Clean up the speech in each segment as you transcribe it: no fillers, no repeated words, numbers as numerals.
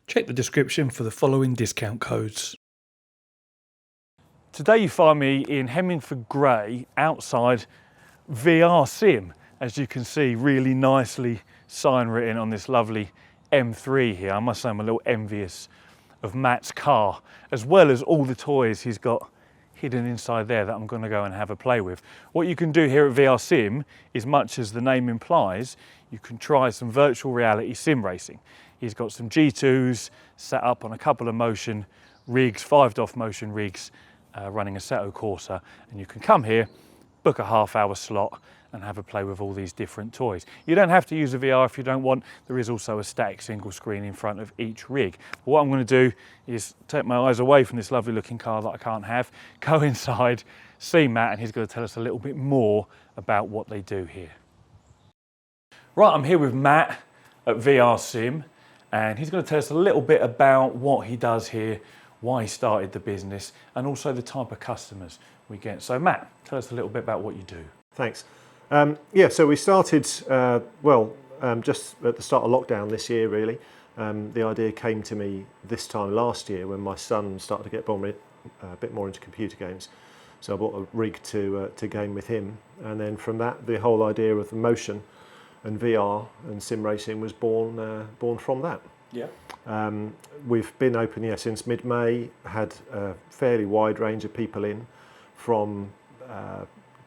Check the description for the following discount codes. Today you find me in Hemmingford Grey outside VR Sim. As you can see, really nicely sign written on this lovely M3 here. I must say I'm a little envious of Matt's car, as well as all the toys he's got hidden inside there that I'm going to go and have a play with. What you can do here at VR Sim is, much as the name implies, you can try some virtual reality sim racing. He's got some G2s set up on a couple of motion rigs, 5 DOF motion rigs, running Assetto Corsa, and you can come here, book a half-hour slot and have a play with all these different toys. You don't have to use a VR if you don't want. There is also a static single screen in front of each rig. But what I'm going to do is take my eyes away from this lovely looking car that I can't have, go inside, see Matt, and he's going to tell us a little bit more about what they do here. Right, I'm here with Matt at VR Sim, and he's going to tell us a little bit about what he does here, why he started the business, and also the type of customers we get. So Matt, tell us a little bit about what you do. Thanks. So we started, just at the start of lockdown this year, really. The idea came to me this time last year when my son started to get a bit more into computer games. So I bought a rig to game with him. And then from that, the whole idea of the motion and VR and sim racing was born from that. Yeah. We've been open since mid-May, had a fairly wide range of people in, from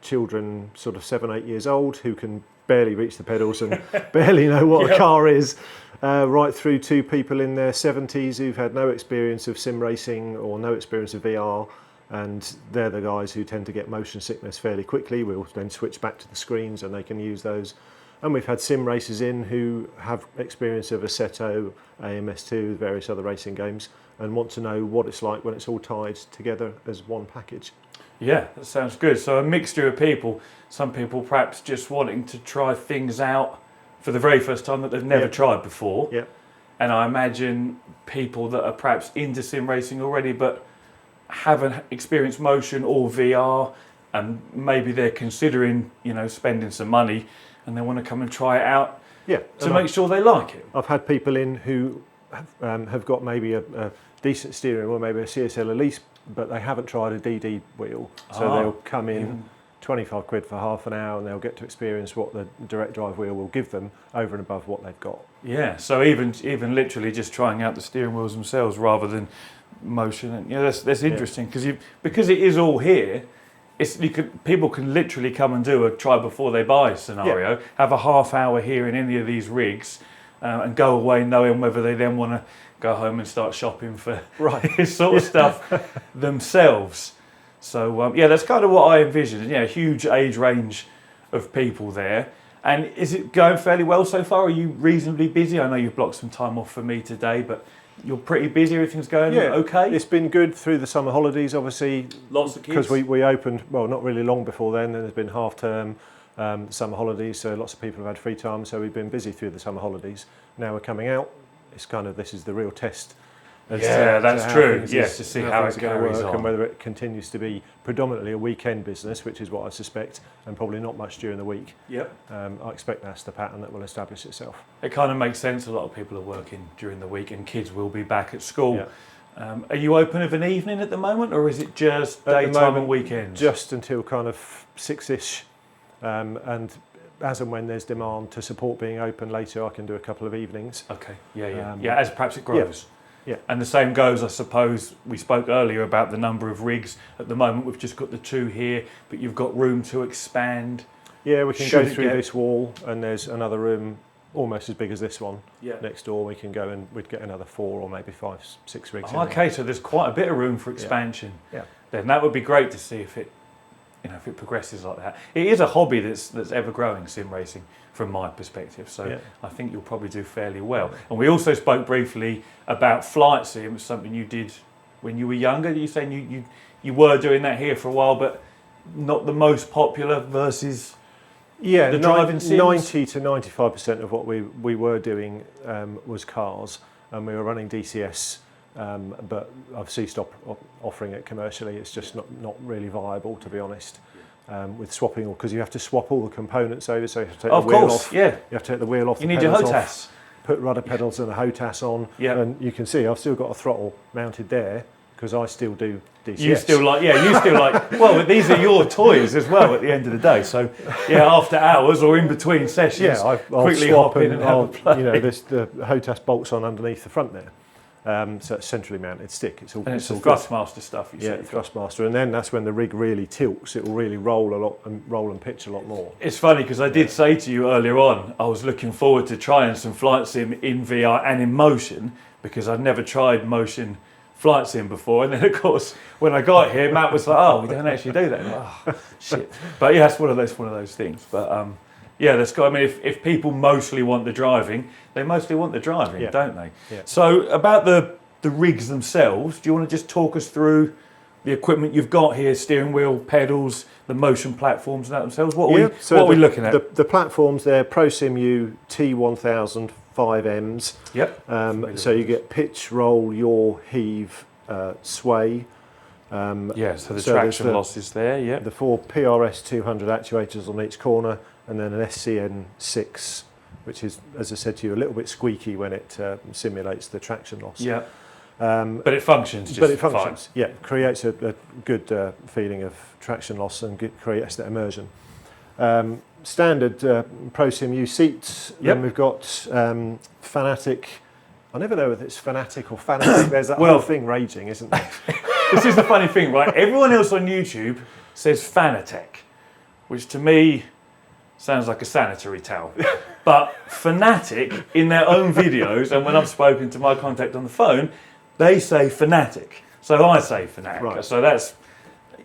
children sort of 7-8 years old who can barely reach the pedals and barely know what a car is, right through to people in their 70s who've had no experience of sim racing or no experience of VR, and they're the guys who tend to get motion sickness fairly quickly. We'll then switch back to the screens and they can use those. And we've had sim racers in who have experience of Assetto, AMS2, various other racing games, and want to know what it's like when it's all tied together as one package. Yeah, that sounds good. So a mixture of people, some people perhaps just wanting to try things out for the very first time that they've never tried before. Yeah. And I imagine people that are perhaps into sim racing already but haven't experienced motion or VR, and maybe they're considering, spending some money and they want to come and try it out to make sure they like it. I've had people in who have got maybe a decent steering wheel, maybe a CSL Elise, but they haven't tried a DD wheel. So they'll come in 25 quid for half an hour and they'll get to experience what the direct drive wheel will give them over and above what they've got. Yeah, so even literally just trying out the steering wheels themselves rather than motion. And that's interesting because it is all here. People can literally come and do a try before they buy scenario, have a half hour here in any of these rigs, and go away knowing whether they then want to go home and start shopping for this sort of stuff themselves. So that's kind of what I envisioned. A huge age range of people there. And is it going fairly well so far? Are you reasonably busy? I know you've blocked some time off for me today, but you're pretty busy, everything's going okay? It's been good through the summer holidays, obviously. Lots of kids? Because we opened, not really long before then, and there's been half term, summer holidays, so lots of people have had free time, so we've been busy through the summer holidays. Now we're coming out, this is the real test. That's true. Yes, to see how it's going to work and whether it continues to be predominantly a weekend business, which is what I suspect, and probably not much during the week. Yep. I expect that's the pattern that will establish itself. It kind of makes sense. A lot of people are working during the week, and kids will be back at school. Yeah. Are you open of an evening at the moment, or is it just daytime and weekends? Just until kind of 6ish, and as and when there's demand to support being open later, I can do a couple of evenings. Okay. As perhaps it grows. Yeah. And the same goes, I suppose, we spoke earlier about the number of rigs. At the moment, we've just got the 2 here, but you've got room to expand. Yeah, we can go through this wall, and there's another room almost as big as this one next door. We can go and we'd get another 4 or maybe 5, 6 rigs. Okay, so there's quite a bit of room for expansion. Yeah. Then that would be great to see if it progresses like that. It is a hobby that's ever growing, sim racing, from my perspective. So I think you'll probably do fairly well. And we also spoke briefly about flight sim. It was something you did when you were younger. You saying you were doing that here for a while, but not the most popular versus the driving sims? 90 to 95% of what we were doing was cars, and we were running DCS. But I've ceased offering it commercially. It's just not really viable, to be honest. with swapping, because you have to swap all the components over. So you have to take Of the wheel course, off. yeah. You have to take the wheel off. You the need your pedals HOTAS. off, put rudder pedals and a HOTAS on. Yeah. And you can see I've still got a throttle mounted there because I still do DCS. You still like, well, but these are your toys as well at the end of the day. So, yeah, after hours or in between sessions, Yeah, I'll quickly swap hop in and have a play. you know, the HOTAS bolts on underneath the front there. So it's centrally mounted stick. It's all, And it's all the good. Thrustmaster stuff, you Yeah, said. Thrustmaster, and then that's when the rig really tilts. It will really roll a lot and roll and pitch a lot more. It's funny because I did say to you earlier on, I was looking forward to trying some flight sim in VR and in motion because I'd never tried motion flight sim before. And then, of course, when I got here, Matt was like, "Oh, we don't actually do that." Oh, shit. But yeah, it's one of those things. But yeah, that's got. I mean, if people mostly want the driving, they mostly want the driving, Yeah. don't they? Yeah. So about the rigs themselves, do you want to just talk us through the equipment you've got here, steering wheel, pedals, the motion platforms and that themselves? What are we looking at? The platforms, they're ProSimu T1000 5Ms. Yep. So you get pitch, roll, yaw, heave, sway. Yeah, so the so traction there's loss is there, yeah. The 4 PRS 200 actuators on each corner, and then an SCN 6, which is, as I said to you, a little bit squeaky when it simulates the traction loss. Yeah. But it functions just But it functions, fine. yeah. Creates a good feeling of traction loss and creates that immersion. Standard ProSimu seats. Yep. Then we've got Fanatic. I never know whether it's Fanatic or Fanatic. There's that Well- whole thing raging, isn't there? This is the funny thing, right? Everyone else on YouTube says Fanatec, which to me sounds like a sanitary towel. But Fanatic, in their own videos, and when I've spoken to my contact on the phone, they say Fanatic. So I say Fanatic. Right. So that's,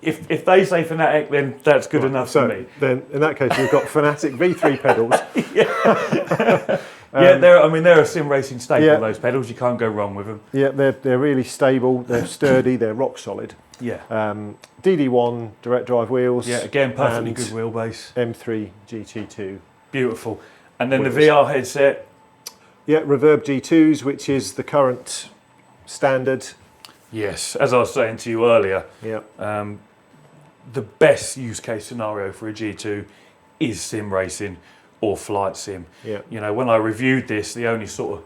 if they say Fanatic, then that's good enough So for me. then, in that case, we've got Fanatic V3 pedals. Yeah, they're a sim racing staple, yeah. those pedals. You can't go wrong with them. Yeah, they're really stable. They're sturdy. They're rock solid. Yeah. DD1 direct drive wheels. Yeah, again, perfectly and good wheelbase. M3 GT2. Beautiful. And then Wheels. the VR headset. Yeah, Reverb G2s, which is the current standard. Yes, as I was saying to you earlier, Yeah. the best use case scenario for a G2 is sim racing or flight sim. Yeah. You know, when I reviewed this, the only sort of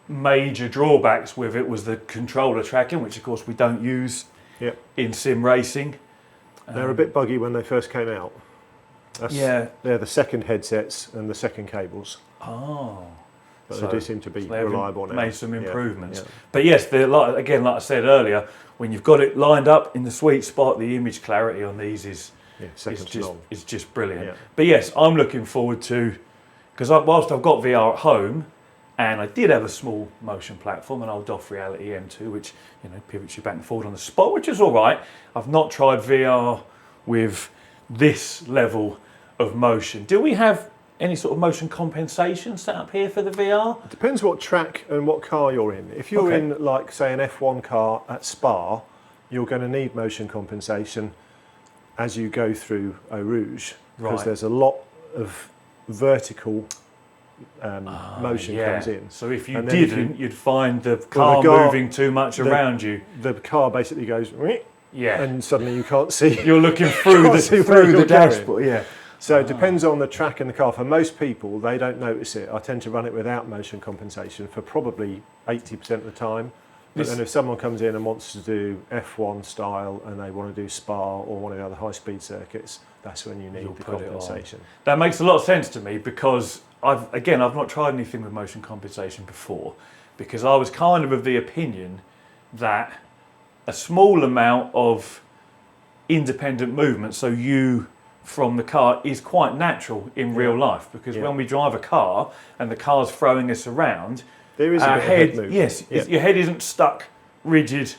major drawbacks with it was the controller tracking, which of course we don't use Yeah. in sim racing. They're a bit buggy when they first came out. Yeah. They're the second headsets and the second cables. Oh. But So they do seem to be they have reliable now. made some Yeah, improvements. yeah. But yes, like I said earlier, when you've got it lined up in the sweet spot, the image clarity on these is Yeah, second to none. it's just brilliant. Yeah. But yes, I'm looking forward to, because whilst I've got VR at home, and I did have a small motion platform, an old DOF Reality M2, which pivots you back and forward on the spot, which is all right. I've not tried VR with this level of motion. Do we have any sort of motion compensation set up here for the VR? It depends what track and what car you're in. If you're Okay. in, like, say, an F1 car at Spa, you're going to need motion compensation as you go through Eau Rouge, because Right. there's a lot of vertical motion Yeah. comes in. So if you And then if didn't, you'd find the Well, car the car- moving too much around you. The car basically goes, "Wee," Yeah. and suddenly you can't see. You're looking through Can't the see where through the you're going. dashboard. Yeah. So it depends on the track and the car. For most people, they don't notice it. I tend to run it without motion compensation for probably 80% of the time. But This- then if someone comes in and wants to do F1 style and they want to do Spa or one of the other high-speed circuits, that's when you need You'll the put it on. compensation. That makes a lot of sense to me because I've not tried anything with motion compensation before, because I was kind of the opinion that a small amount of independent movement, so you from the car, is quite natural in real life, because Yeah. when we drive a car and the car's throwing us around, There is a our bit of head, head movement. yes, Yeah. your head isn't stuck rigid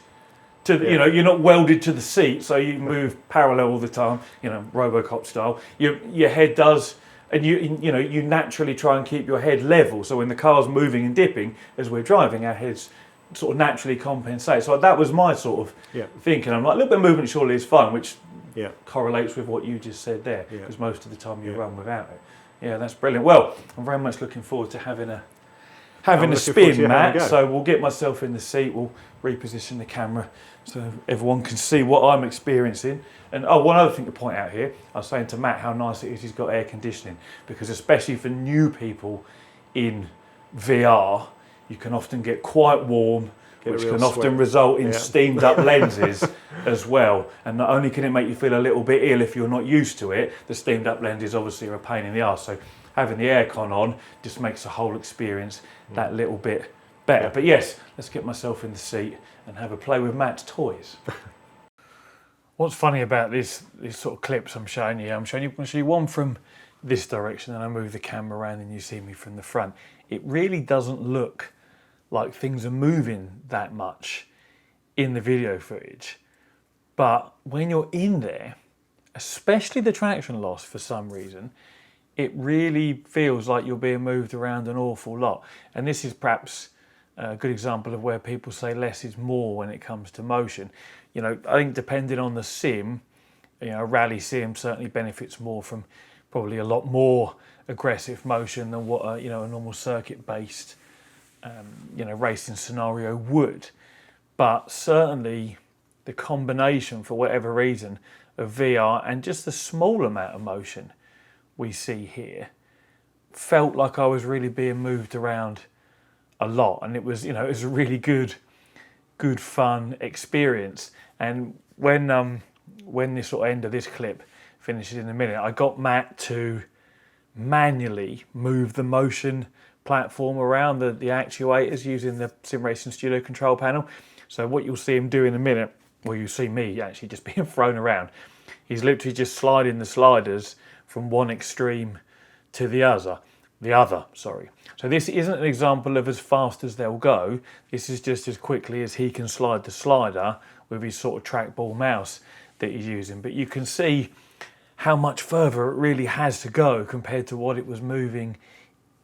to the, Yeah. you're not welded to the seat, so you move parallel all the time, RoboCop style. Your head does, and you naturally try and keep your head level. So when the car's moving and dipping as we're driving, our heads sort of naturally compensate. So that was my sort of Yeah. thinking. I'm like, a little bit of movement surely is fine, which Yeah. correlates with what you just said there, Yeah. because most of the time you Yeah. run without it. Yeah, that's brilliant. Well, I'm very much looking forward to having having I'm a looking forward to spin, having a Matt. go. So we'll get myself in the seat. We'll reposition the camera so everyone can see what I'm experiencing. And oh, one other thing to point out here, I was saying to Matt how nice it is he's got air conditioning, because especially for new people in VR, you can often get quite warm, which can often result in steamed up lenses as well. And not only can it make you feel a little bit ill if you're not used to it, the steamed up lenses obviously are a pain in the arse. So having the aircon on just makes the whole experience that little bit better. Yeah. But yes, let's get myself in the seat and have a play with Matt's toys. What's funny about these sort of clips I'm showing you one from this direction, and I move the camera around and you see me from the front. It really doesn't look like things are moving that much in the video footage. But when you're in there, especially the traction loss for some reason, it really feels like you're being moved around an awful lot. And this is perhaps a good example of where people say less is more when it comes to motion. You know, I think depending on the sim, you know, a rally sim certainly benefits more from probably a lot more aggressive motion than what a normal circuit-based racing scenario would. But certainly the combination, for whatever reason, of VR and just the small amount of motion we see here felt like I was really being moved around a lot, and it was a really good fun experience. And when this sort of end of this clip finishes in a minute, I got Matt to manually move the motion platform around the actuators using the Sim Racing Studio control panel. So what you'll see him do in a minute, well, you see me actually just being thrown around. He's literally just sliding the sliders from one extreme to the other. So this isn't an example of as fast as they'll go. This is just as quickly as he can slide the slider with his sort of trackball mouse that he's using. But you can see how much further it really has to go compared to what it was moving,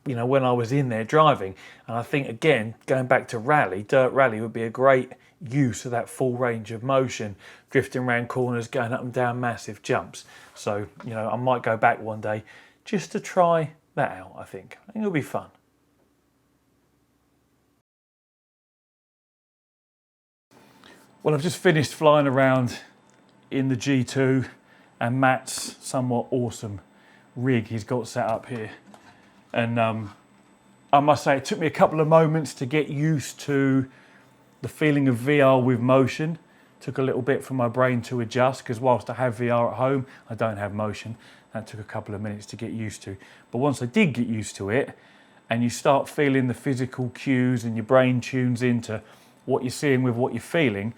you know, when I was in there driving. And I think, again, going back to rally, dirt rally would be a great use of that full range of motion, drifting around corners, going up and down massive jumps. So, you know, I might go back one day just to try that out. I think it'll be fun. Well, I've just finished flying around in the G2 and Matt's somewhat awesome rig he's got set up here. And I must say, it took me a couple of moments to get used to the feeling of VR with motion. Took a little bit for my brain to adjust, because whilst I have VR at home, I don't have motion. That took a couple of minutes to get used to. But once I did get used to it, and you start feeling the physical cues and your brain tunes into what you're seeing with what you're feeling,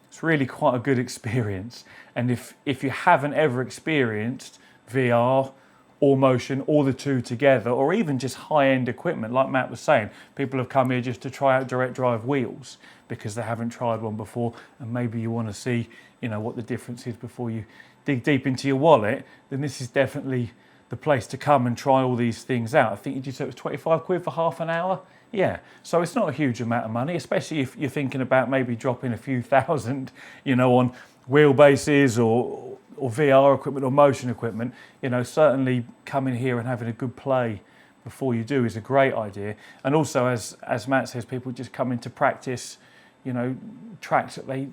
it's really quite a good experience. And if you haven't ever experienced VR or motion, or the two together, or even just high-end equipment, like Matt was saying, people have come here just to try out direct drive wheels because they haven't tried one before, and maybe you want to see, you know, what the difference is before you dig deep into your wallet, then this is definitely the place to come and try all these things out. I think you just said it was 25 quid for half an hour. Yeah, so it's not a huge amount of money, especially if you're thinking about maybe dropping a few thousand, you know, on wheelbases or VR equipment or motion equipment. You know, certainly coming here and having a good play before you do is a great idea. And also, as Matt says, people just come in to practice, you know, tracks that they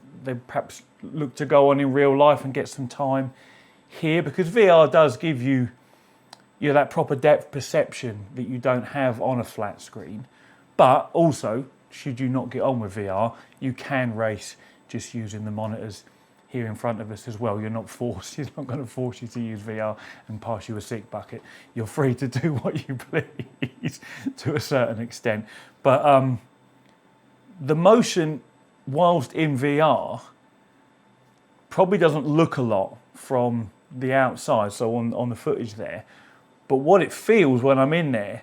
perhaps look to go on in real life and get some time here, because VR does give you that proper depth perception that you don't have on a flat screen. But also, should you not get on with VR, you can race just using the monitors here in front of us as well. You're not forced, he's not going to force you to use VR and pass you a sick bucket. You're free to do what you please to a certain extent. But the motion whilst in VR probably doesn't look a lot from the outside, so on the footage there. But what it feels when I'm in there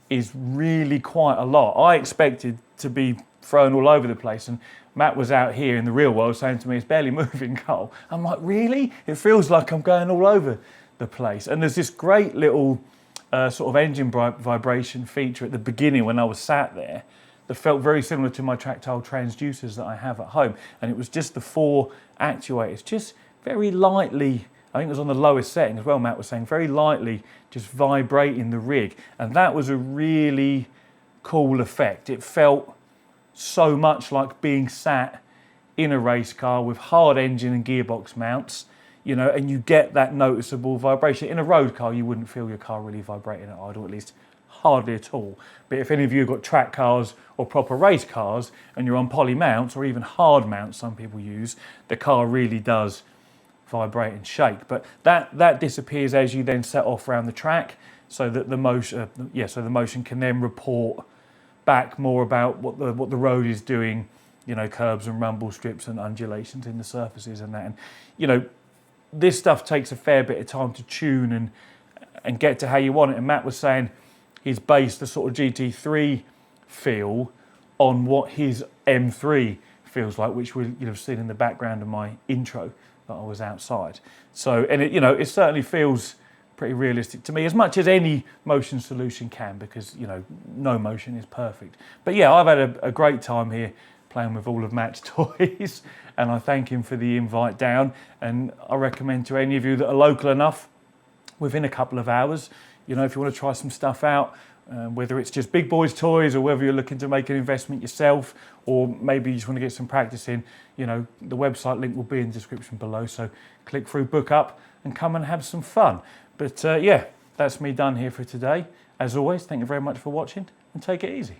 is really quite a lot. I expected to be thrown all over the place, and Matt was out here in the real world saying to me, it's barely moving, Cole. I'm like, really? It feels like I'm going all over the place. And there's this great little sort of engine vibration feature at the beginning when I was sat there that felt very similar to my tactile transducers that I have at home. And it was just the 4 actuators, just very lightly, I think it was on the lowest setting as well, Matt was saying, very lightly just vibrating the rig. And that was a really cool effect. It felt so much like being sat in a race car with hard engine and gearbox mounts, you know, and you get that noticeable vibration. In a road car, you wouldn't feel your car really vibrating at idle, at least hardly at all. But if any of you have got track cars or proper race cars and you're on poly mounts or even hard mounts some people use, the car really does vibrate and shake. But that disappears as you then set off around the track, so that the motion, so the motion can then report back more about what the road is doing, you know, curbs and rumble strips and undulations in the surfaces and that. And you know, this stuff takes a fair bit of time to tune and get to how you want it. And Matt was saying he's based the sort of GT3 feel on what his M3 feels like, which you'll have seen in the background of my intro that I was outside. So, and it, you know, it certainly feels pretty realistic to me, as much as any motion solution can, because, you know, no motion is perfect. But yeah, I've had a great time here playing with all of Matt's toys, and I thank him for the invite down. And I recommend to any of you that are local enough, within a couple of hours, you know, if you want to try some stuff out, whether it's just big boys toys or whether you're looking to make an investment yourself, or maybe you just want to get some practice in, you know, the website link will be in the description below. So click through, book up, and come and have some fun. But yeah, that's me done here for today. As always, thank you very much for watching, and take it easy.